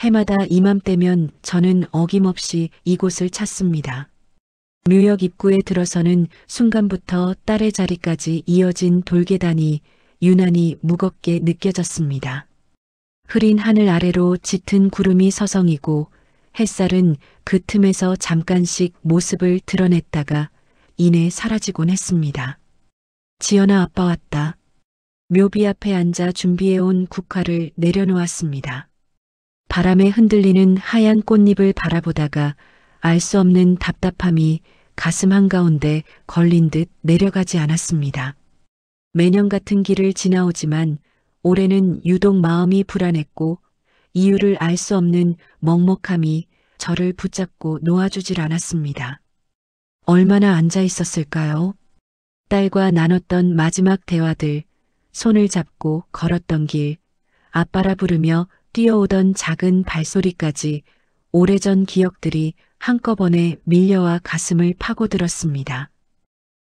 해마다 이맘때면 저는 어김없이 이곳을 찾습니다. 묘역 입구에 들어서는 순간부터 딸의 자리까지 이어진 돌계단이 유난히 무겁게 느껴졌습니다. 흐린 하늘 아래로 짙은 구름이 서성이고 햇살은 그 틈에서 잠깐씩 모습을 드러냈다가 이내 사라지곤 했습니다. 지연아, 아빠 왔다. 묘비 앞에 앉아 준비해온 국화를 내려놓았습니다. 바람에 흔들리는 하얀 꽃잎을 바라보다가 알 수 없는 답답함이 가슴 한가운데 걸린 듯 내려가지 않았습니다. 매년 같은 길을 지나오지만 올해는 유독 마음이 불안했고 이유를 알 수 없는 먹먹함이 저를 붙잡고 놓아주질 않았습니다. 얼마나 앉아 있었을까요? 딸과 나눴던 마지막 대화들, 손을 잡고 걸었던 길, 아빠라 부르며 뛰어오던 작은 발소리까지 오래전 기억들이 한꺼번에 밀려와 가슴을 파고들었습니다.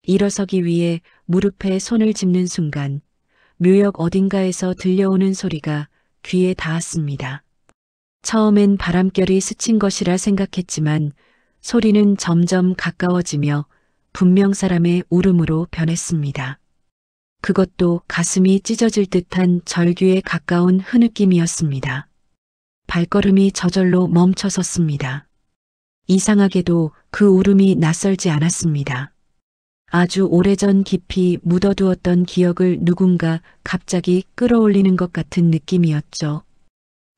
일어서기 위해 무릎에 손을 짚는 순간 묘역 어딘가에서 들려오는 소리가 귀에 닿았습니다. 처음엔 바람결이 스친 것이라 생각했지만 소리는 점점 가까워지며 분명 사람의 울음으로 변했습니다. 그것도 가슴이 찢어질 듯한 절규에 가까운 흐느낌이었습니다. 발걸음이 저절로 멈춰섰습니다. 이상하게도 그 울음이 낯설지 않았습니다. 아주 오래전 깊이 묻어두었던 기억을 누군가 갑자기 끌어올리는 것 같은 느낌이었죠.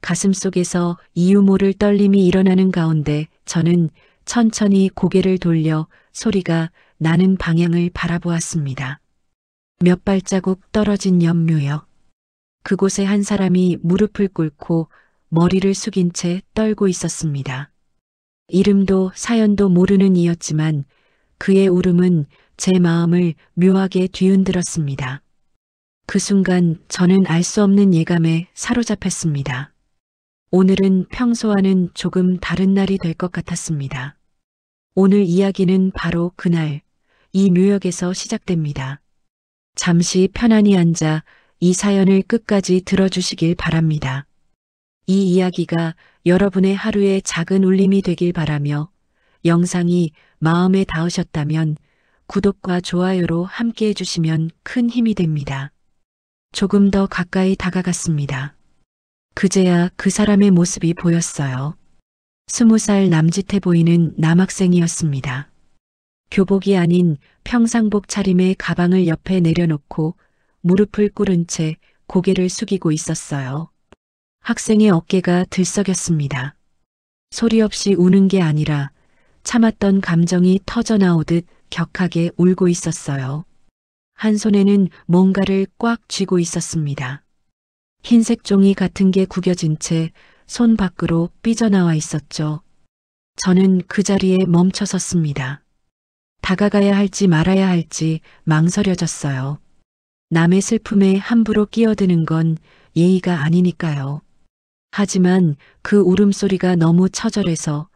가슴 속에서 이유 모를 떨림이 일어나는 가운데 저는 천천히 고개를 돌려 소리가 나는 방향을 바라보았습니다. 몇 발자국 떨어진 옆 묘역. 그곳에 한 사람이 무릎을 꿇고 머리를 숙인 채 떨고 있었습니다. 이름도 사연도 모르는 이였지만 그의 울음은 제 마음을 묘하게 뒤흔들었습니다. 그 순간 저는 알 수 없는 예감에 사로잡혔습니다. 오늘은 평소와는 조금 다른 날이 될 것 같았습니다. 오늘 이야기는 바로 그날 이 묘역에서 시작됩니다. 잠시 편안히 앉아 이 사연을 끝까지 들어주시길 바랍니다. 이 이야기가 여러분의 하루의 작은 울림이 되길 바라며 영상이 마음에 닿으셨다면 구독과 좋아요로 함께 해주시면 큰 힘이 됩니다. 조금 더 가까이 다가갔습니다. 그제야 그 사람의 모습이 보였어요. 20살 남짓해 보이는 남학생이었습니다. 교복이 아닌 평상복 차림의 가방을 옆에 내려놓고 무릎을 꿇은 채 고개를 숙이고 있었어요. 학생의 어깨가 들썩였습니다. 소리 없이 우는 게 아니라 참았던 감정이 터져나오듯 격하게 울고 있었어요. 한 손에는 뭔가를 꽉 쥐고 있었습니다. 흰색 종이 같은 게 구겨진 채 손 밖으로 삐져나와 있었죠. 저는 그 자리에 멈춰 섰습니다. 다가가야 할지 말아야 할지 망설여졌어요. 남의 슬픔에 함부로 끼어드는 건 예의가 아니니까요. 하지만 그 울음소리가 너무 처절해서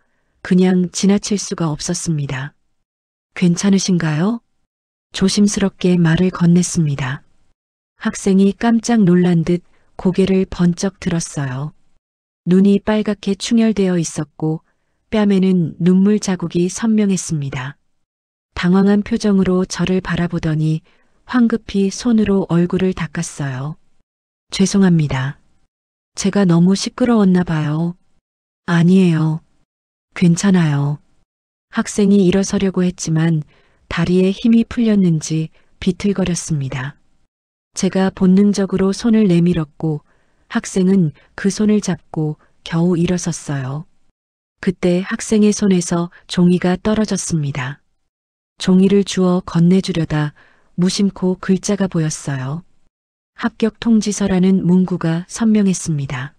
그냥 지나칠 수가 없었습니다. 괜찮으신가요? 조심스럽게 말을 건넸습니다. 학생이 깜짝 놀란 듯 고개를 번쩍 들었어요. 눈이 빨갛게 충혈되어 있었고 뺨에는 눈물 자국이 선명했습니다. 당황한 표정으로 저를 바라보더니 황급히 손으로 얼굴을 닦았어요. 죄송합니다. 제가 너무 시끄러웠나 봐요. 아니에요. 괜찮아요. 학생이 일어서려고 했지만 다리에 힘이 풀렸는지 비틀거렸습니다. 제가 본능적으로 손을 내밀었고 학생은 그 손을 잡고 겨우 일어섰어요. 그때 학생의 손에서 종이가 떨어졌습니다. 종이를 주워 건네주려다 무심코 글자가 보였어요. 합격 통지서라는 문구가 선명했습니다.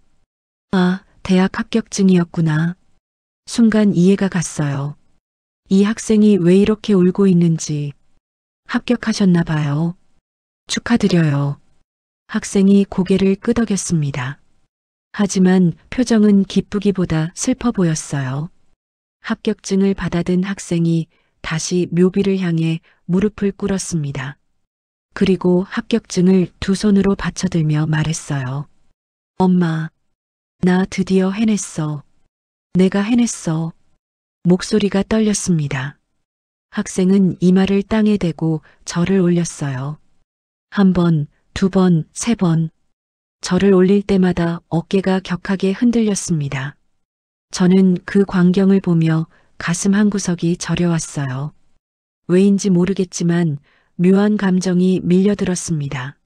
아, 대학 합격증이었구나. 순간 이해가 갔어요. 이 학생이 왜 이렇게 울고 있는지. 합격하셨나 봐요. 축하드려요. 학생이 고개를 끄덕였습니다. 하지만 표정은 기쁘기보다 슬퍼 보였어요. 합격증을 받아든 학생이 다시 묘비를 향해 무릎을 꿇었습니다. 그리고 합격증을 두 손으로 받쳐들며 말했어요. 엄마, 나 드디어 해냈어. 내가 해냈어. 목소리가 떨렸습니다. 학생은 이마를 땅에 대고 절을 올렸어요. 한 번, 두 번, 세 번. 절을 올릴 때마다 어깨가 격하게 흔들렸습니다. 저는 그 광경을 보며 가슴 한구석이 저려왔어요. 왜인지 모르겠지만 묘한 감정이 밀려들었습니다.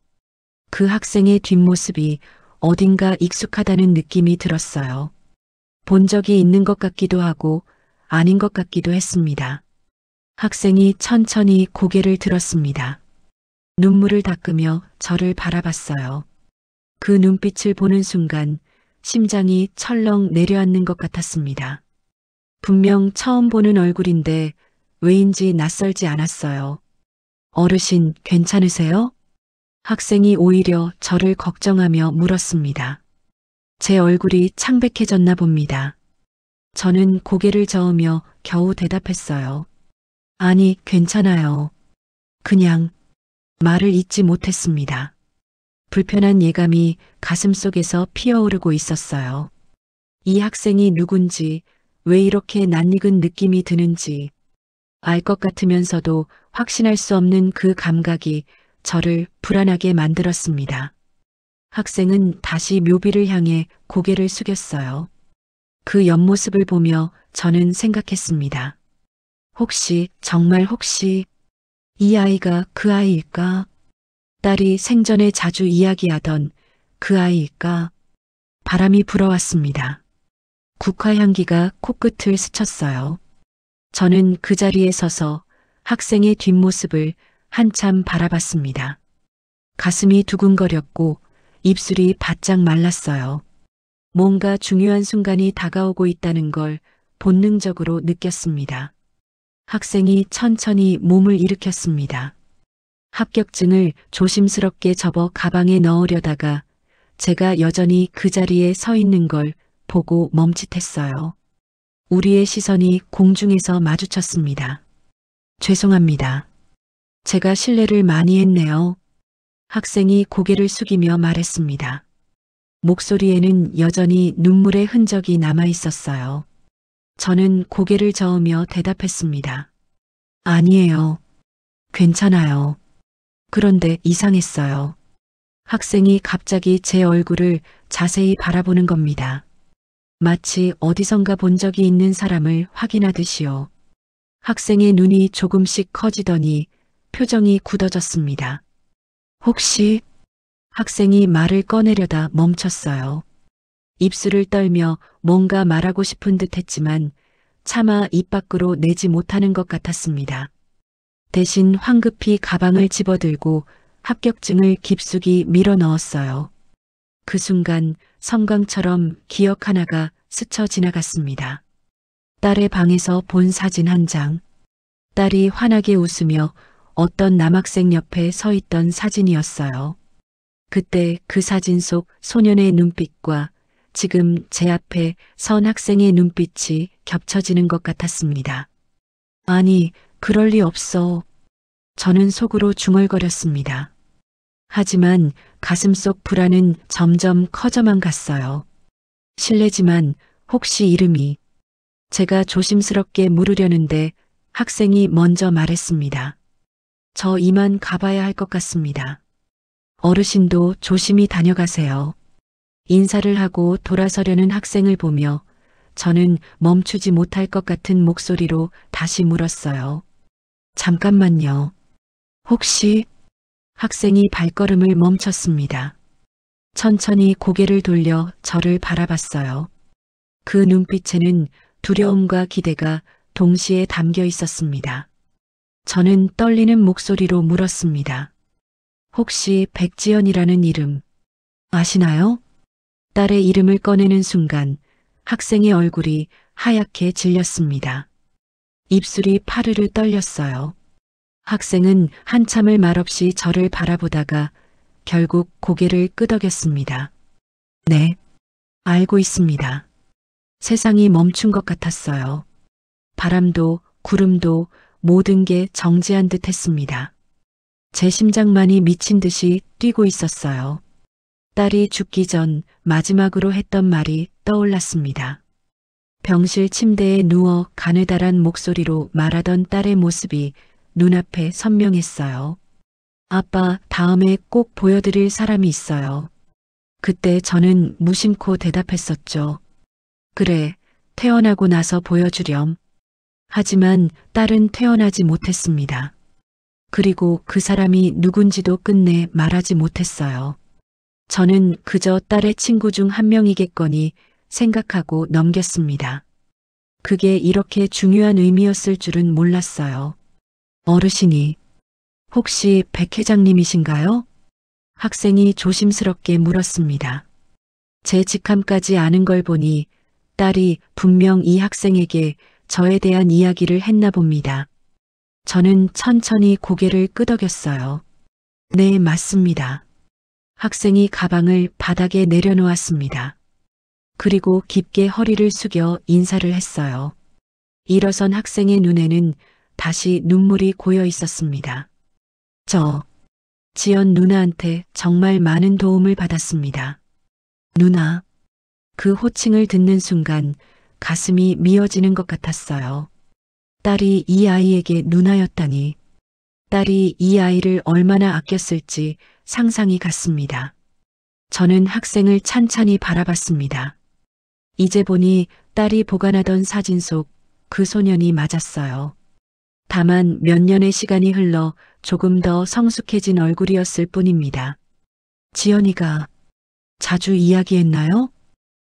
그 학생의 뒷모습이 어딘가 익숙하다는 느낌이 들었어요. 본 적이 있는 것 같기도 하고 아닌 것 같기도 했습니다. 학생이 천천히 고개를 들었습니다. 눈물을 닦으며 저를 바라봤어요. 그 눈빛을 보는 순간 심장이 철렁 내려앉는 것 같았습니다. 분명 처음 보는 얼굴인데 왜인지 낯설지 않았어요. 어르신, 괜찮으세요? 학생이 오히려 저를 걱정하며 물었습니다. 제 얼굴이 창백해졌나 봅니다. 저는 고개를 저으며 겨우 대답했어요. 아니, 괜찮아요. 그냥 말을 잇지 못했습니다. 불편한 예감이 가슴속에서 피어오르고 있었어요. 이 학생이 누군지, 왜 이렇게 낯익은 느낌이 드는지, 알 것 같으면서도 확신할 수 없는 그 감각이 저를 불안하게 만들었습니다. 학생은 다시 묘비를 향해 고개를 숙였어요. 그 옆모습을 보며 저는 생각했습니다. 혹시, 정말 혹시 이 아이가 그 아이일까? 딸이 생전에 자주 이야기하던 그 아이일까? 바람이 불어왔습니다. 국화 향기가 코끝을 스쳤어요. 저는 그 자리에 서서 학생의 뒷모습을 한참 바라봤습니다. 가슴이 두근거렸고 입술이 바짝 말랐어요. 뭔가 중요한 순간이 다가오고 있다는 걸 본능적으로 느꼈습니다. 학생이 천천히 몸을 일으켰습니다. 합격증을 조심스럽게 접어 가방에 넣으려다가 제가 여전히 그 자리에 서 있는 걸 보고 멈칫했어요. 우리의 시선이 공중에서 마주쳤습니다. 죄송합니다. 제가 실례를 많이 했네요. 학생이 고개를 숙이며 말했습니다. 목소리에는 여전히 눈물의 흔적이 남아 있었어요. 저는 고개를 저으며 대답했습니다. 아니에요. 괜찮아요. 그런데 이상했어요. 학생이 갑자기 제 얼굴을 자세히 바라보는 겁니다. 마치 어디선가 본 적이 있는 사람을 확인하듯이요. 학생의 눈이 조금씩 커지더니 표정이 굳어졌습니다. 혹시 학생이 말을 꺼내려다 멈췄어요. 입술을 떨며 뭔가 말하고 싶은 듯 했지만 차마 입 밖으로 내지 못하는 것 같았습니다. 대신 황급히 가방을 집어들고 합격증을 깊숙이 밀어 넣었어요. 그 순간 섬광처럼 기억 하나가 스쳐 지나갔습니다. 딸의 방에서 본 사진 한 장. 딸이 환하게 웃으며 어떤 남학생 옆에 서 있던 사진이었어요. 그때 그 사진 속 소년의 눈빛과 지금 제 앞에 선 학생의 눈빛이 겹쳐지는 것 같았습니다. 아니, 그럴 리 없어. 저는 속으로 중얼거렸습니다. 하지만 가슴속 불안은 점점 커져만 갔어요. 실례지만 혹시 이름이... 제가 조심스럽게 물으려는데 학생이 먼저 말했습니다. 저 이만 가봐야 할 것 같습니다. 어르신도 조심히 다녀가세요. 인사를 하고 돌아서려는 학생을 보며 저는 멈추지 못할 것 같은 목소리로 다시 물었어요. 잠깐만요. 혹시... 학생이 발걸음을 멈췄습니다. 천천히 고개를 돌려 저를 바라봤어요. 그 눈빛에는 두려움과 기대가 동시에 담겨 있었습니다. 저는 떨리는 목소리로 물었습니다. 혹시 백지연이라는 이름 아시나요? 딸의 이름을 꺼내는 순간 학생의 얼굴이 하얗게 질렸습니다. 입술이 파르르 떨렸어요. 학생은 한참을 말없이 저를 바라보다가 결국 고개를 끄덕였습니다. 네, 알고 있습니다. 세상이 멈춘 것 같았어요. 바람도 구름도 모든 게 정지한 듯 했습니다. 제 심장만이 미친 듯이 뛰고 있었어요. 딸이 죽기 전 마지막으로 했던 말이 떠올랐습니다. 병실 침대에 누워 가느다란 목소리로 말하던 딸의 모습이 눈앞에 선명했어요. 아빠, 다음에 꼭 보여드릴 사람이 있어요. 그때 저는 무심코 대답했었죠. 그래, 태어나고 나서 보여주렴. 하지만 딸은 태어나지 못했습니다. 그리고 그 사람이 누군지도 끝내 말하지 못했어요. 저는 그저 딸의 친구 중 한 명이겠거니 생각하고 넘겼습니다. 그게 이렇게 중요한 의미였을 줄은 몰랐어요. 어르신이 혹시 백 회장님이신가요? 학생이 조심스럽게 물었습니다. 제 직함까지 아는 걸 보니 딸이 분명 이 학생에게 저에 대한 이야기를 했나 봅니다. 저는 천천히 고개를 끄덕였어요. 네, 맞습니다. 학생이 가방을 바닥에 내려놓았습니다. 그리고 깊게 허리를 숙여 인사를 했어요. 일어선 학생의 눈에는 다시 눈물이 고여 있었습니다. 지연 누나한테 정말 많은 도움을 받았습니다. 누나. 그 호칭을 듣는 순간 가슴이 미어지는 것 같았어요. 딸이 이 아이에게 누나였다니. 딸이 이 아이를 얼마나 아꼈을지 상상이 갔습니다. 저는 학생을 찬찬히 바라봤습니다. 이제 보니 딸이 보관하던 사진 속 그 소년이 맞았어요. 다만 몇 년의 시간이 흘러 조금 더 성숙해진 얼굴이었을 뿐입니다. 지연이가 자주 이야기했나요?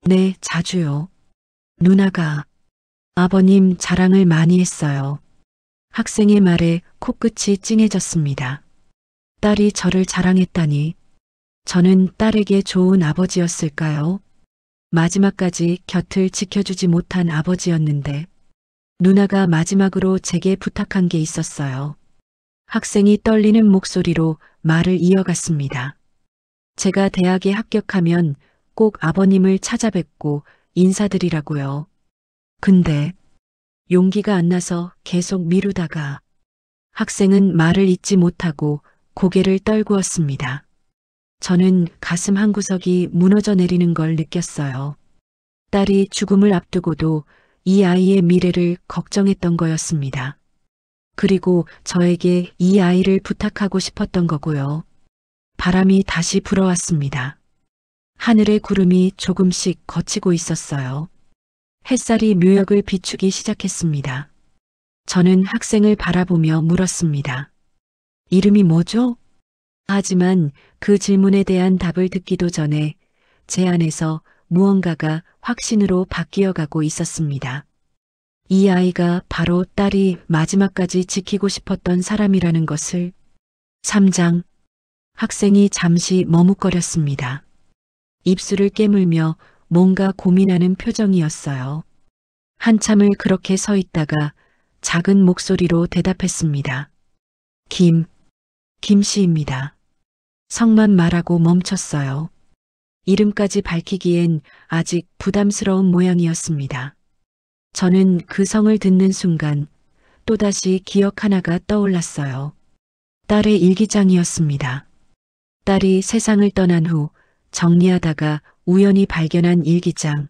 네, 자주요. 누나가 아버님 자랑을 많이 했어요. 학생의 말에 코끝이 찡해졌습니다. 딸이 저를 자랑했다니. 저는 딸에게 좋은 아버지였을까요? 마지막까지 곁을 지켜주지 못한 아버지였는데 누나가 마지막으로 제게 부탁한 게 있었어요. 학생이 떨리는 목소리로 말을 이어갔습니다. 제가 대학에 합격하면 꼭 아버님을 찾아뵙고 인사드리라고요. 근데 용기가 안 나서 계속 미루다가 학생은 말을 잇지 못하고 고개를 떨구었습니다. 저는 가슴 한구석이 무너져 내리는 걸 느꼈어요. 딸이 죽음을 앞두고도 이 아이의 미래를 걱정했던 거였습니다. 그리고 저에게 이 아이를 부탁하고 싶었던 거고요. 바람이 다시 불어왔습니다. 하늘의 구름이 조금씩 걷히고 있었어요. 햇살이 묘역을 비추기 시작했습니다. 저는 학생을 바라보며 물었습니다. 이름이 뭐죠? 하지만 그 질문에 대한 답을 듣기도 전에 제 안에서 무언가가 확신으로 바뀌어가고 있었습니다. 이 아이가 바로 딸이 마지막까지 지키고 싶었던 사람이라는 것을. 3장. 학생이 잠시 머뭇거렸습니다. 입술을 깨물며 뭔가 고민하는 표정이었어요. 한참을 그렇게 서 있다가 작은 목소리로 대답했습니다. 김씨입니다. 성만 말하고 멈췄어요. 이름까지 밝히기엔 아직 부담스러운 모양이었습니다. 저는 그 성을 듣는 순간 또다시 기억 하나가 떠올랐어요. 딸의 일기장이었습니다. 딸이 세상을 떠난 후 정리하다가 우연히 발견한 일기장.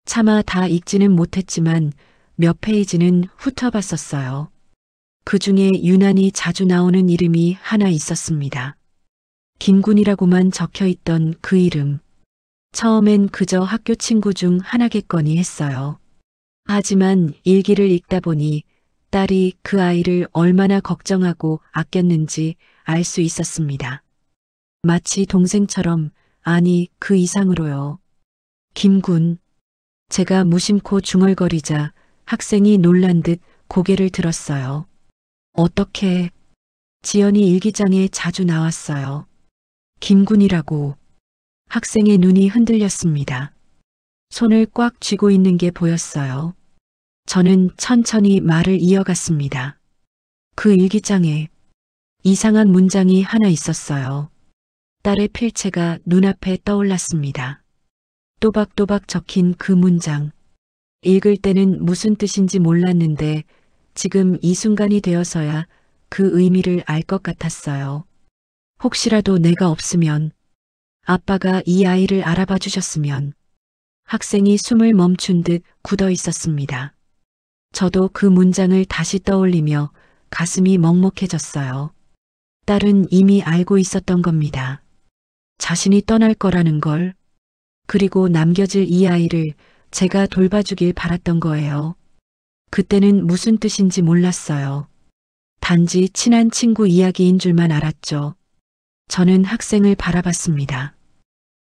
차마 다 읽지는 못했지만 몇 페이지는 훑어봤었어요. 그 중에 유난히 자주 나오는 이름이 하나 있었습니다. 김군이라고만 적혀있던 그 이름. 처음엔 그저 학교 친구 중 하나겠거니 했어요. 하지만 일기를 읽다 보니 딸이 그 아이를 얼마나 걱정하고 아꼈는지 알 수 있었습니다. 마치 동생처럼, 아니 그 이상으로요. 김군. 제가 무심코 중얼거리자 학생이 놀란 듯 고개를 들었어요. 어떻게? 지연이 일기장에 자주 나왔어요. 김군이라고. 학생의 눈이 흔들렸습니다. 손을 꽉 쥐고 있는 게 보였어요. 저는 천천히 말을 이어갔습니다. 그 일기장에 이상한 문장이 하나 있었어요. 딸의 필체가 눈앞에 떠올랐습니다. 또박또박 적힌 그 문장. 읽을 때는 무슨 뜻인지 몰랐는데 지금 이 순간이 되어서야 그 의미를 알 것 같았어요. 혹시라도 내가 없으면 아빠가 이 아이를 알아봐 주셨으면. 학생이 숨을 멈춘 듯 굳어 있었습니다. 저도 그 문장을 다시 떠올리며 가슴이 먹먹해졌어요. 딸은 이미 알고 있었던 겁니다. 자신이 떠날 거라는 걸. 그리고 남겨질 이 아이를 제가 돌봐주길 바랐던 거예요. 그때는 무슨 뜻인지 몰랐어요. 단지 친한 친구 이야기인 줄만 알았죠. 저는 학생을 바라봤습니다.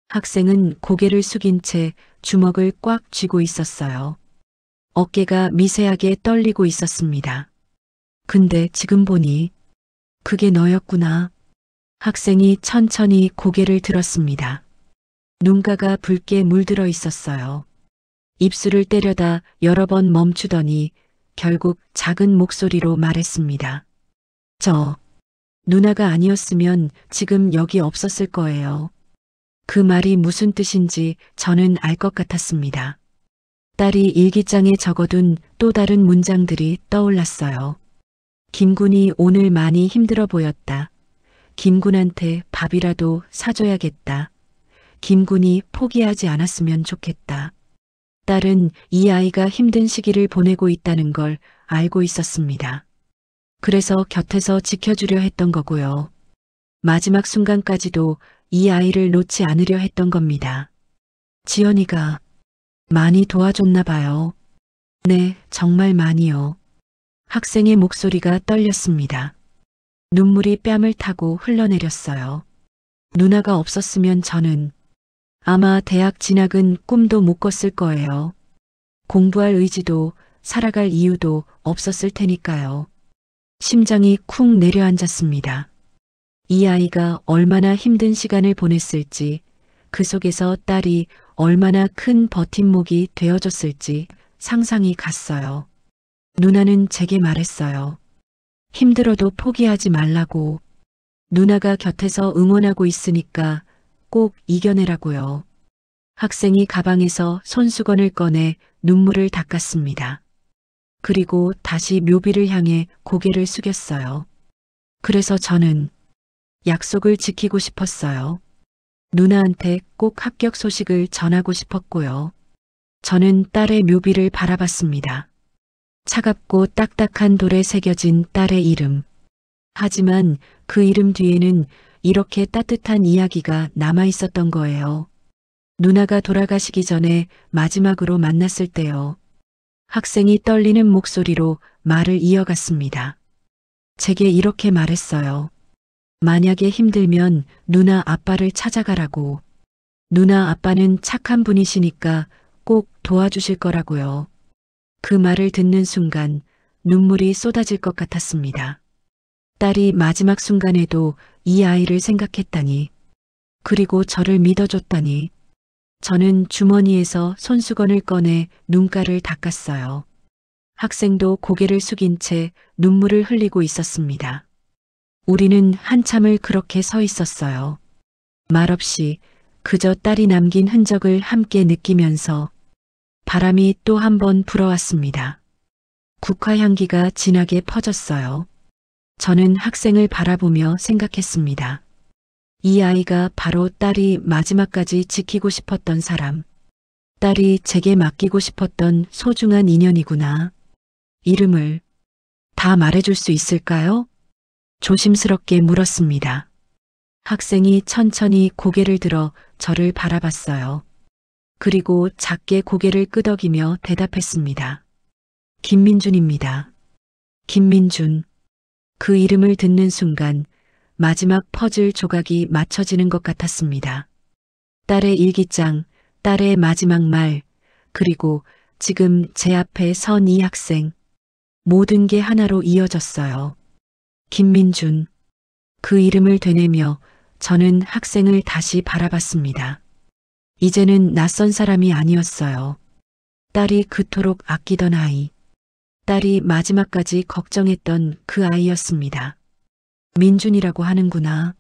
학생은 고개를 숙인 채 주먹을 꽉 쥐고 있었어요. 어깨가 미세하게 떨리고 있었습니다. 근데 지금 보니 그게 너였구나. 학생이 천천히 고개를 들었습니다. 눈가가 붉게 물들어 있었어요. 입술을 때려다 여러 번 멈추더니 결국 작은 목소리로 말했습니다. 저 누나가 아니었으면 지금 여기 없었을 거예요. 그 말이 무슨 뜻인지 저는 알 것 같았습니다. 딸이 일기장에 적어둔 또 다른 문장들이 떠올랐어요. 김군이 오늘 많이 힘들어 보였다. 김군한테 밥이라도 사줘야겠다. 김군이 포기하지 않았으면 좋겠다. 딸은 이 아이가 힘든 시기를 보내고 있다는 걸 알고 있었습니다. 그래서 곁에서 지켜주려 했던 거고요. 마지막 순간까지도 이 아이를 놓지 않으려 했던 겁니다. 지연이가 많이 도와줬나 봐요. 네, 정말 많이요. 학생의 목소리가 떨렸습니다. 눈물이 뺨을 타고 흘러내렸어요. 누나가 없었으면 저는 아마 대학 진학은 꿈도 못 꿨을 거예요. 공부할 의지도 살아갈 이유도 없었을 테니까요. 심장이 쿵 내려앉았습니다. 이 아이가 얼마나 힘든 시간을 보냈을지, 그 속에서 딸이 얼마나 큰 버팀목이 되어줬을지 상상이 갔어요. 누나는 제게 말했어요. 힘들어도 포기하지 말라고. 누나가 곁에서 응원하고 있으니까 꼭 이겨내라고요. 학생이 가방에서 손수건을 꺼내 눈물을 닦았습니다. 그리고 다시 묘비를 향해 고개를 숙였어요. 그래서 저는 약속을 지키고 싶었어요. 누나한테 꼭 합격 소식을 전하고 싶었고요. 저는 딸의 묘비를 바라봤습니다. 차갑고 딱딱한 돌에 새겨진 딸의 이름. 하지만 그 이름 뒤에는 이렇게 따뜻한 이야기가 남아 있었던 거예요. 누나가 돌아가시기 전에 마지막으로 만났을 때요. 학생이 떨리는 목소리로 말을 이어갔습니다. 제게 이렇게 말했어요. 만약에 힘들면 누나 아빠를 찾아가라고. 누나 아빠는 착한 분이시니까 꼭 도와주실 거라고요. 그 말을 듣는 순간 눈물이 쏟아질 것 같았습니다. 딸이 마지막 순간에도 이 아이를 생각했다니, 그리고 저를 믿어줬다니. 저는 주머니에서 손수건을 꺼내 눈가를 닦았어요. 학생도 고개를 숙인 채 눈물을 흘리고 있었습니다. 우리는 한참을 그렇게 서 있었어요. 말없이 그저 딸이 남긴 흔적을 함께 느끼면서 바람이 또 한 번 불어왔습니다. 국화 향기가 진하게 퍼졌어요. 저는 학생을 바라보며 생각했습니다. 이 아이가 바로 딸이 마지막까지 지키고 싶었던 사람. 딸이 제게 맡기고 싶었던 소중한 인연이구나. 이름을 다 말해줄 수 있을까요? 조심스럽게 물었습니다. 학생이 천천히 고개를 들어 저를 바라봤어요. 그리고 작게 고개를 끄덕이며 대답했습니다. 김민준입니다. 김민준. 그 이름을 듣는 순간 마지막 퍼즐 조각이 맞춰지는 것 같았습니다. 딸의 일기장, 딸의 마지막 말, 그리고 지금 제 앞에 선 이 학생. 모든 게 하나로 이어졌어요. 김민준. 그 이름을 되뇌며 저는 학생을 다시 바라봤습니다. 이제는 낯선 사람이 아니었어요. 딸이 그토록 아끼던 아이. 딸이 마지막까지 걱정했던 그 아이였습니다. 민준이라고 하는구나.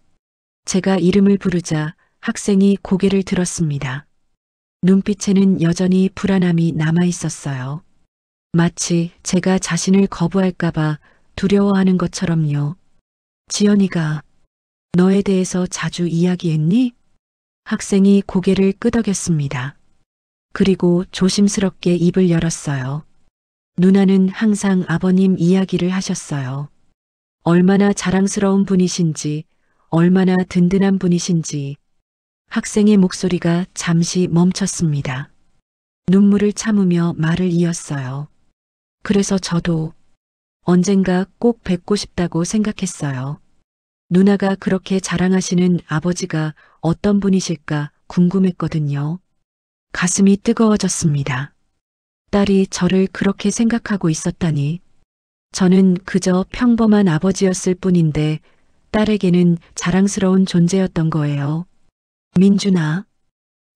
제가 이름을 부르자 학생이 고개를 들었습니다. 눈빛에는 여전히 불안함이 남아 있었어요. 마치 제가 자신을 거부할까봐 두려워하는 것처럼요. 지연이가 너에 대해서 자주 이야기했니? 학생이 고개를 끄덕였습니다. 그리고 조심스럽게 입을 열었어요. 누나는 항상 아버님 이야기를 하셨어요. 얼마나 자랑스러운 분이신지, 얼마나 든든한 분이신지. 학생의 목소리가 잠시 멈췄습니다. 눈물을 참으며 말을 이었어요. 그래서 저도 언젠가 꼭 뵙고 싶다고 생각했어요. 누나가 그렇게 자랑하시는 아버지가 어떤 분이실까 궁금했거든요. 가슴이 뜨거워졌습니다. 딸이 저를 그렇게 생각하고 있었다니. 저는 그저 평범한 아버지였을 뿐인데 딸에게는 자랑스러운 존재였던 거예요. 민준아.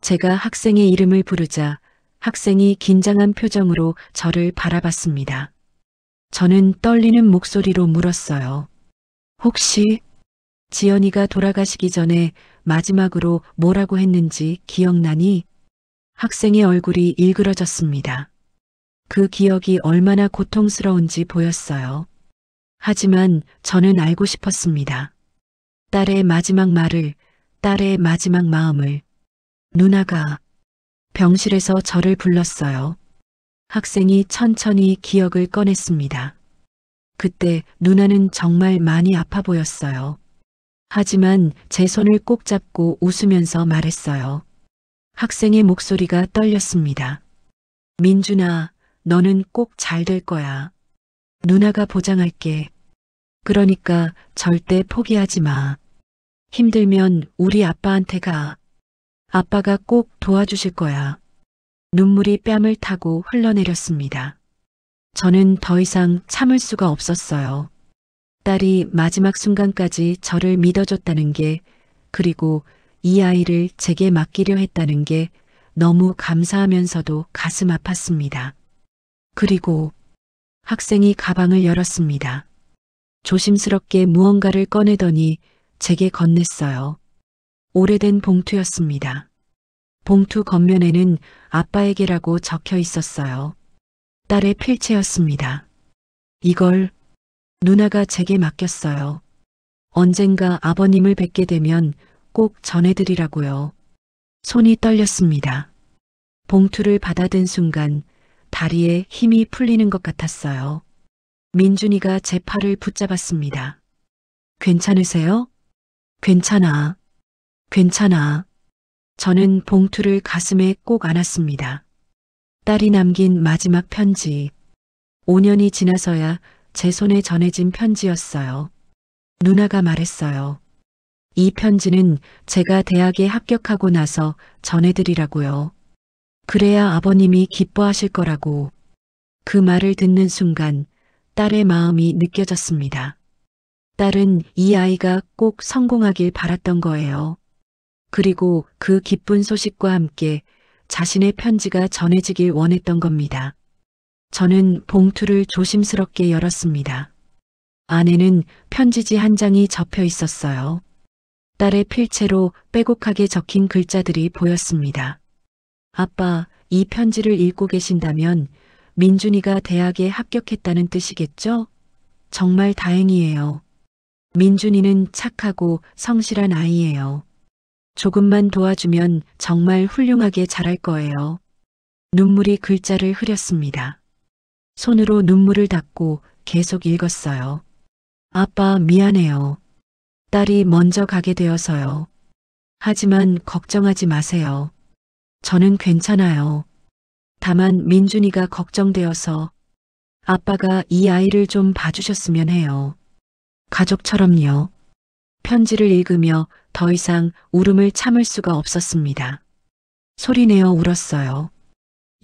제가 학생의 이름을 부르자 학생이 긴장한 표정으로 저를 바라봤습니다. 저는 떨리는 목소리로 물었어요. 혹시 지연이가 돌아가시기 전에 마지막으로 뭐라고 했는지 기억나니? 학생의 얼굴이 일그러졌습니다. 그 기억이 얼마나 고통스러운지 보였어요. 하지만 저는 알고 싶었습니다. 딸의 마지막 말을, 딸의 마지막 마음을. 누나가 병실에서 저를 불렀어요. 학생이 천천히 기억을 꺼냈습니다. 그때 누나는 정말 많이 아파 보였어요. 하지만 제 손을 꼭 잡고 웃으면서 말했어요. 학생의 목소리가 떨렸습니다. 민준아, 너는 꼭 잘 될 거야. 누나가 보장할게. 그러니까 절대 포기하지 마. 힘들면 우리 아빠한테 가. 아빠가 꼭 도와주실 거야. 눈물이 뺨을 타고 흘러내렸습니다. 저는 더 이상 참을 수가 없었어요. 딸이 마지막 순간까지 저를 믿어줬다는 게, 그리고 이 아이를 제게 맡기려 했다는 게 너무 감사하면서도 가슴 아팠습니다. 그리고 학생이 가방을 열었습니다. 조심스럽게 무언가를 꺼내더니 제게 건넸어요. 오래된 봉투였습니다. 봉투 겉면에는 아빠에게라고 적혀 있었어요. 딸의 필체였습니다. 이걸 누나가 제게 맡겼어요. 언젠가 아버님을 뵙게 되면 꼭 전해드리라고요. 손이 떨렸습니다. 봉투를 받아든 순간 다리에 힘이 풀리는 것 같았어요. 민준이가 제 팔을 붙잡았습니다. 괜찮으세요? 괜찮아. 괜찮아. 저는 봉투를 가슴에 꼭 안았습니다. 딸이 남긴 마지막 편지. 5년이 지나서야 제 손에 전해진 편지였어요. 누나가 말했어요. 이 편지는 제가 대학에 합격하고 나서 전해드리라고요. 그래야 아버님이 기뻐하실 거라고. 그 말을 듣는 순간 딸의 마음이 느껴졌습니다. 딸은 이 아이가 꼭 성공하길 바랐던 거예요. 그리고 그 기쁜 소식과 함께 자신의 편지가 전해지길 원했던 겁니다. 저는 봉투를 조심스럽게 열었습니다. 안에는 편지지 한 장이 접혀 있었어요. 딸의 필체로 빼곡하게 적힌 글자들이 보였습니다. 아빠, 이 편지를 읽고 계신다면 민준이가 대학에 합격했다는 뜻이겠죠? 정말 다행이에요. 민준이는 착하고 성실한 아이예요. 조금만 도와주면 정말 훌륭하게 자랄 거예요. 눈물이 글자를 흐렸습니다. 손으로 눈물을 닦고 계속 읽었어요. 아빠 미안해요. 딸이 먼저 가게 되어서요. 하지만 걱정하지 마세요. 저는 괜찮아요. 다만 민준이가 걱정되어서 아빠가 이 아이를 좀 봐주셨으면 해요. 가족처럼요. 편지를 읽으며 더 이상 울음을 참을 수가 없었습니다. 소리내어 울었어요.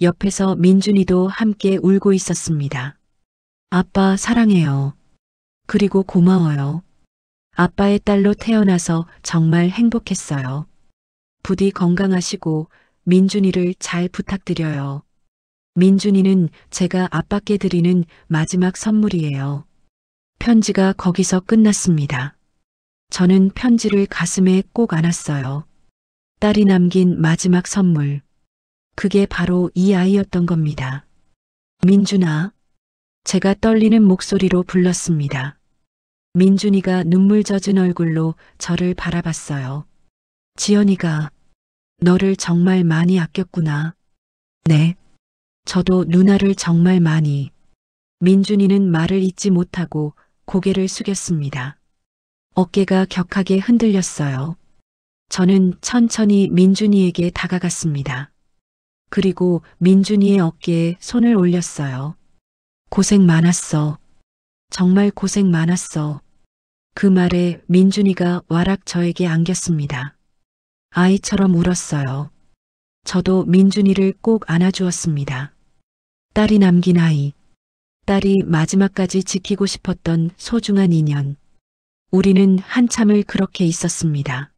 옆에서 민준이도 함께 울고 있었습니다. 아빠 사랑해요. 그리고 고마워요. 아빠의 딸로 태어나서 정말 행복했어요. 부디 건강하시고 민준이를 잘 부탁드려요. 민준이는 제가 아빠께 드리는 마지막 선물이에요. 편지가 거기서 끝났습니다. 저는 편지를 가슴에 꼭 안았어요. 딸이 남긴 마지막 선물. 그게 바로 이 아이였던 겁니다. 민준아. 제가 떨리는 목소리로 불렀습니다. 민준이가 눈물 젖은 얼굴로 저를 바라봤어요. 지연이가 너를 정말 많이 아꼈구나. 네. 저도 누나를 정말 많이. 민준이는 말을 잇지 못하고 고개를 숙였습니다. 어깨가 격하게 흔들렸어요. 저는 천천히 민준이에게 다가갔습니다. 그리고 민준이의 어깨에 손을 올렸어요. 고생 많았어. 정말 고생 많았어. 그 말에 민준이가 와락 저에게 안겼습니다. 아이처럼 울었어요. 저도 민준이를 꼭 안아주었습니다. 딸이 남긴 아이. 딸이 마지막까지 지키고 싶었던 소중한 인연. 우리는 한참을 그렇게 있었습니다.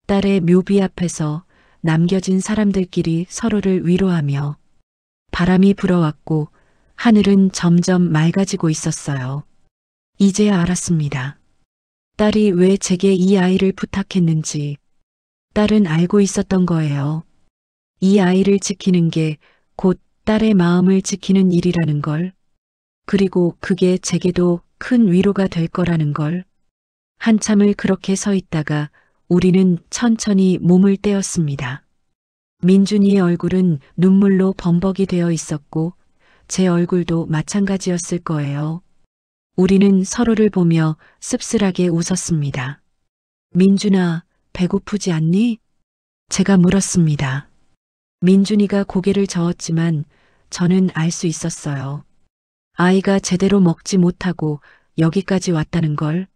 딸의 묘비 앞에서 남겨진 사람들끼리 서로를 위로하며 바람이 불어왔고 하늘은 점점 맑아지고 있었어요. 이제야 알았습니다. 딸이 왜 제게 이 아이를 부탁했는지. 딸은 알고 있었던 거예요. 이 아이를 지키는 게 곧 딸의 마음을 지키는 일이라는 걸. 그리고 그게 제게도 큰 위로가 될 거라는 걸. 한참을 그렇게 서 있다가 우리는 천천히 몸을 떼었습니다. 민준이의 얼굴은 눈물로 범벅이 되어 있었고 제 얼굴도 마찬가지였을 거예요. 우리는 서로를 보며 씁쓸하게 웃었습니다. 민준아, 배고프지 않니? 제가 물었습니다. 민준이가 고개를 저었지만 저는 알 수 있었어요. 아이가 제대로 먹지 못하고 여기까지 왔다는 걸.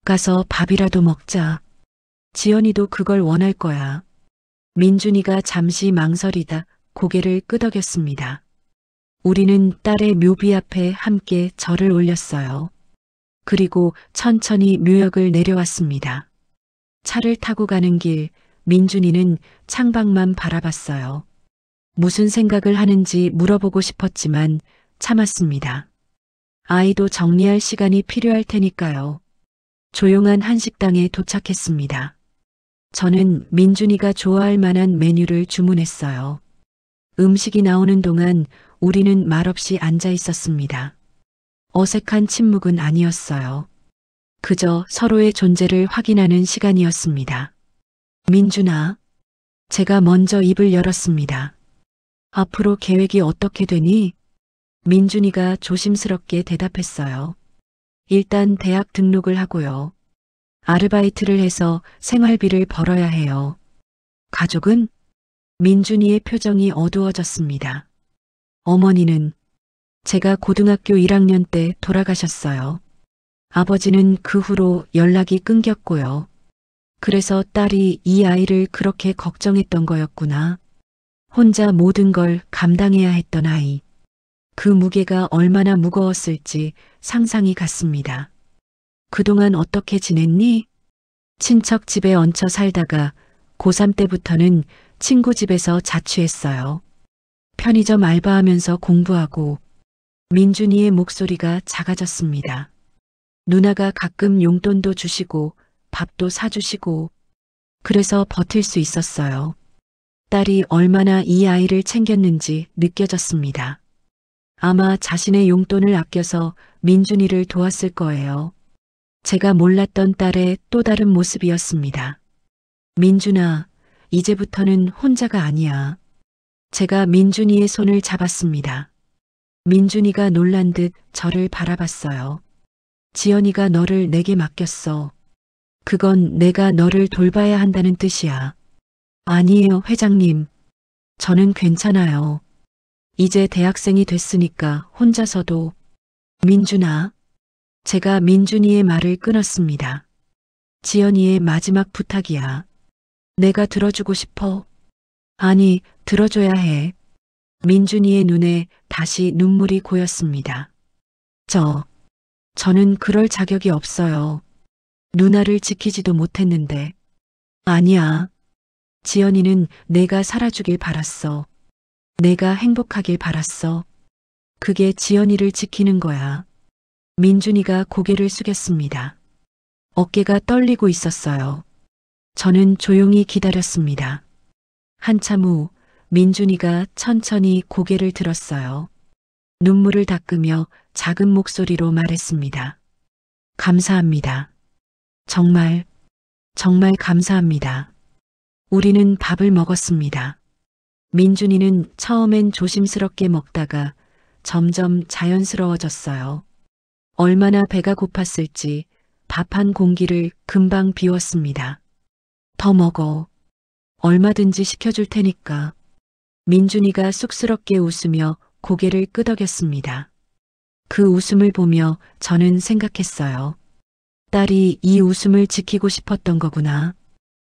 가서 밥이라도 먹자. 지연이도 그걸 원할 거야. 민준이가 잠시 망설이다 고개를 끄덕였습니다. 우리는 딸의 묘비 앞에 함께 절을 올렸어요. 그리고 천천히 묘역을 내려왔습니다. 차를 타고 가는 길, 민준이는 창밖만 바라봤어요. 무슨 생각을 하는지 물어보고 싶었지만 참았습니다. 아이도 정리할 시간이 필요할 테니까요. 조용한 한식당에 도착했습니다. 저는 민준이가 좋아할 만한 메뉴를 주문했어요. 음식이 나오는 동안 우리는 말없이 앉아 있었습니다. 어색한 침묵은 아니었어요. 그저 서로의 존재를 확인하는 시간이었습니다. 민준아, 제가 먼저 입을 열었습니다. 앞으로 계획이 어떻게 되니? 민준이가 조심스럽게 대답했어요. 일단 대학 등록을 하고요. 아르바이트를 해서 생활비를 벌어야 해요. 가족은? 민준이의 표정이 어두워졌습니다. 어머니는? 제가 고등학교 1학년 때 돌아가셨어요. 아버지는 그 후로 연락이 끊겼고요. 그래서 딸이 이 아이를 그렇게 걱정했던 거였구나. 혼자 모든 걸 감당해야 했던 아이. 그 무게가 얼마나 무거웠을지 상상이 갔습니다. 그동안 어떻게 지냈니? 친척 집에 얹혀 살다가 고3 때부터는 친구 집에서 자취했어요. 편의점 알바하면서 공부하고. 민준이의 목소리가 작아졌습니다. 누나가 가끔 용돈도 주시고 밥도 사주시고 그래서 버틸 수 있었어요. 딸이 얼마나 이 아이를 챙겼는지 느껴졌습니다. 아마 자신의 용돈을 아껴서 민준이를 도왔을 거예요. 제가 몰랐던 딸의 또 다른 모습이었습니다. 민준아, 이제부터는 혼자가 아니야. 제가 민준이의 손을 잡았습니다. 민준이가 놀란 듯 저를 바라봤어요. 지연이가 너를 내게 맡겼어. 그건 내가 너를 돌봐야 한다는 뜻이야. 아니에요, 회장님. 저는 괜찮아요. 이제 대학생이 됐으니까 혼자서도. 민준아. 제가 민준이의 말을 끊었습니다. 지연이의 마지막 부탁이야. 내가 들어주고 싶어. 아니, 들어줘야 해. 민준이의 눈에 다시 눈물이 고였습니다. 저는 그럴 자격이 없어요. 누나를 지키지도 못했는데. 아니야. 지연이는 내가 살아주길 바랐어. 내가 행복하길 바랐어. 그게 지연이를 지키는 거야. 민준이가 고개를 숙였습니다. 어깨가 떨리고 있었어요. 저는 조용히 기다렸습니다. 한참 후 민준이가 천천히 고개를 들었어요. 눈물을 닦으며 작은 목소리로 말했습니다. 감사합니다. 정말 감사합니다. 우리는 밥을 먹었습니다. 민준이는 처음엔 조심스럽게 먹다가 점점 자연스러워졌어요. 얼마나 배가 고팠을지 밥 한 공기를 금방 비웠습니다. 더 먹어. 얼마든지 시켜줄 테니까. 민준이가 쑥스럽게 웃으며 고개를 끄덕였습니다. 그 웃음을 보며 저는 생각했어요. 딸이 이 웃음을 지키고 싶었던 거구나.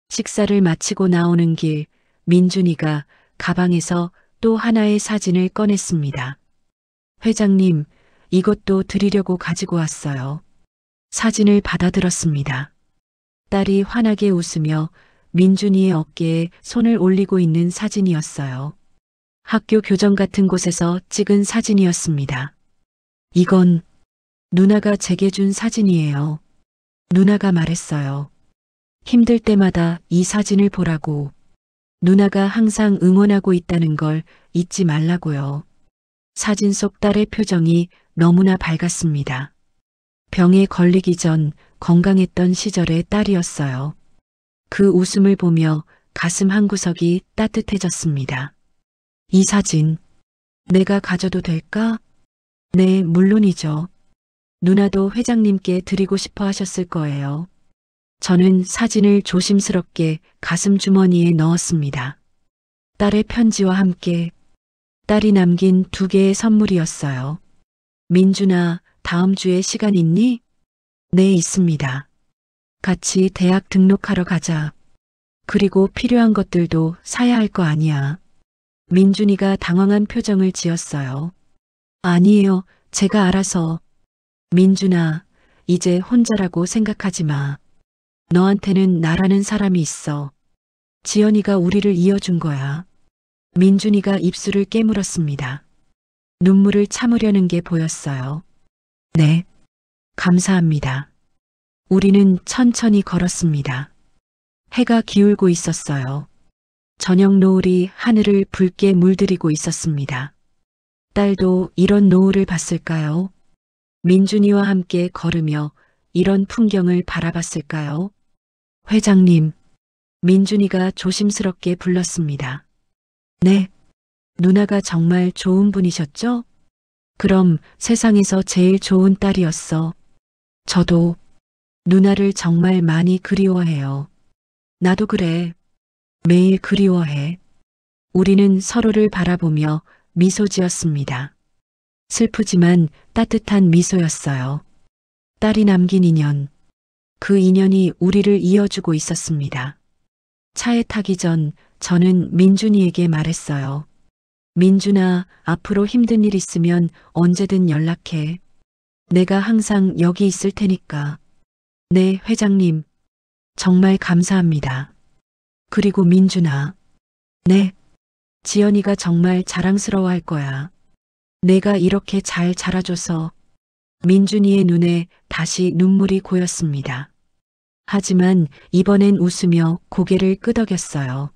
식사를 마치고 나오는 길, 민준이가 가방에서 또 하나의 사진을 꺼냈습니다. 회장님, 이것도 드리려고 가지고 왔어요. 사진을 받아들었습니다. 딸이 환하게 웃으며 민준이의 어깨에 손을 올리고 있는 사진이었어요. 학교 교정 같은 곳에서 찍은 사진이었습니다. 이건 누나가 제게 준 사진이에요. 누나가 말했어요. 힘들 때마다 이 사진을 보라고. 누나가 항상 응원하고 있다는 걸 잊지 말라고요. 사진 속 딸의 표정이 너무나 밝았습니다. 병에 걸리기 전 건강했던 시절의 딸이었어요. 그 웃음을 보며 가슴 한구석이 따뜻해졌습니다. 이 사진, 내가 가져도 될까? 네, 물론이죠. 누나도 회장님께 드리고 싶어 하셨을 거예요. 저는 사진을 조심스럽게 가슴 주머니에 넣었습니다. 딸의 편지와 함께 딸이 남긴 2개의 선물이었어요. 민준아, 다음 주에 시간 있니? 네, 있습니다. 같이 대학 등록하러 가자. 그리고 필요한 것들도 사야 할 거 아니야. 민준이가 당황한 표정을 지었어요. 아니에요, 제가 알아서. 민준아, 이제 혼자라고 생각하지 마. 너한테는 나라는 사람이 있어. 지연이가 우리를 이어준 거야. 민준이가 입술을 깨물었습니다. 눈물을 참으려는 게 보였어요. 네, 감사합니다. 우리는 천천히 걸었습니다. 해가 기울고 있었어요. 저녁 노을이 하늘을 붉게 물들이고 있었습니다. 딸도 이런 노을을 봤을까요? 민준이와 함께 걸으며 이런 풍경을 바라봤을까요? 회장님, 민준이가 조심스럽게 불렀습니다. 네, 누나가 정말 좋은 분이셨죠? 그럼 세상에서 제일 좋은 딸이었어. 저도 누나를 정말 많이 그리워해요. 나도 그래. 매일 그리워해. 우리는 서로를 바라보며 미소 지었습니다. 슬프지만 따뜻한 미소였어요. 딸이 남긴 인연. 그 인연이 우리를 이어주고 있었습니다. 차에 타기 전 저는 민준이에게 말했어요. 민준아, 앞으로 힘든 일 있으면 언제든 연락해. 내가 항상 여기 있을 테니까. 네, 회장님. 정말 감사합니다. 그리고 민준아. 네. 지연이가 정말 자랑스러워할 거야. 내가 이렇게 잘 자라줘서. 민준이의 눈에 다시 눈물이 고였습니다. 하지만 이번엔 웃으며 고개를 끄덕였어요.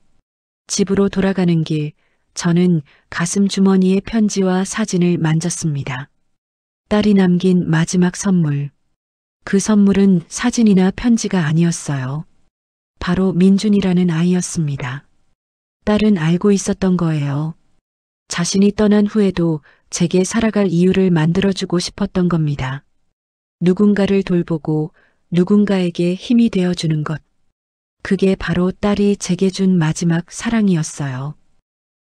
집으로 돌아가는 길, 저는 가슴 주머니의 편지와 사진을 만졌습니다. 딸이 남긴 마지막 선물. 그 선물은 사진이나 편지가 아니었어요. 바로 민준이라는 아이였습니다. 딸은 알고 있었던 거예요. 자신이 떠난 후에도 제게 살아갈 이유를 만들어주고 싶었던 겁니다. 누군가를 돌보고 누군가에게 힘이 되어주는 것. 그게 바로 딸이 제게 준 마지막 사랑이었어요.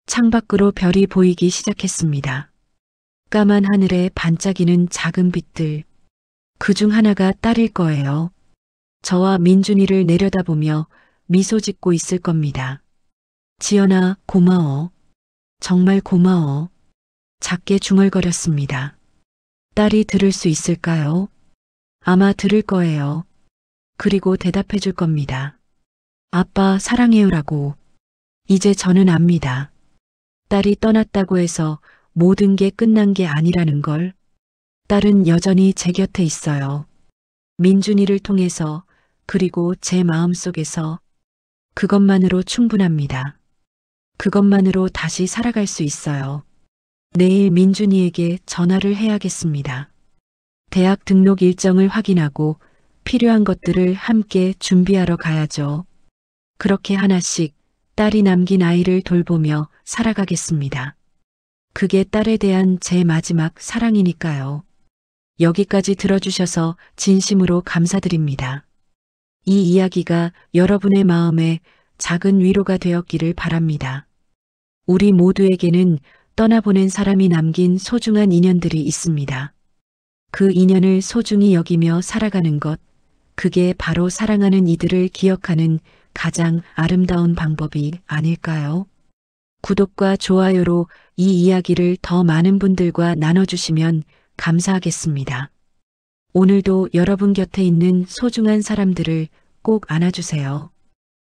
창밖으로 별이 보이기 시작했습니다. 까만 하늘에 반짝이는 작은 빛들. 그중 하나가 딸일 거예요. 저와 민준이를 내려다보며 미소 짓고 있을 겁니다. 지연아, 고마워. 정말 고마워. 작게 중얼거렸습니다. 딸이 들을 수 있을까요? 아마 들을 거예요. 그리고 대답해 줄 겁니다. 아빠 사랑해요라고. 이제 저는 압니다. 딸이 떠났다고 해서 모든 게 끝난 게 아니라는 걸. 딸은 여전히 제 곁에 있어요. 민준이를 통해서, 그리고 제 마음속에서. 그것만으로 충분합니다. 그것만으로 다시 살아갈 수 있어요. 내일 민준이에게 전화를 해야겠습니다. 대학 등록 일정을 확인하고 필요한 것들을 함께 준비하러 가야죠. 그렇게 하나씩 딸이 남긴 아이를 돌보며 살아가겠습니다. 그게 딸에 대한 제 마지막 사랑이니까요. 여기까지 들어주셔서 진심으로 감사드립니다. 이 이야기가 여러분의 마음에 작은 위로가 되었기를 바랍니다. 우리 모두에게는 떠나보낸 사람이 남긴 소중한 인연들이 있습니다. 그 인연을 소중히 여기며 살아가는 것, 그게 바로 사랑하는 이들을 기억하는 가장 아름다운 방법이 아닐까요? 구독과 좋아요로 이 이야기를 더 많은 분들과 나눠주시면 감사하겠습니다. 오늘도 여러분 곁에 있는 소중한 사람들을 꼭 안아주세요.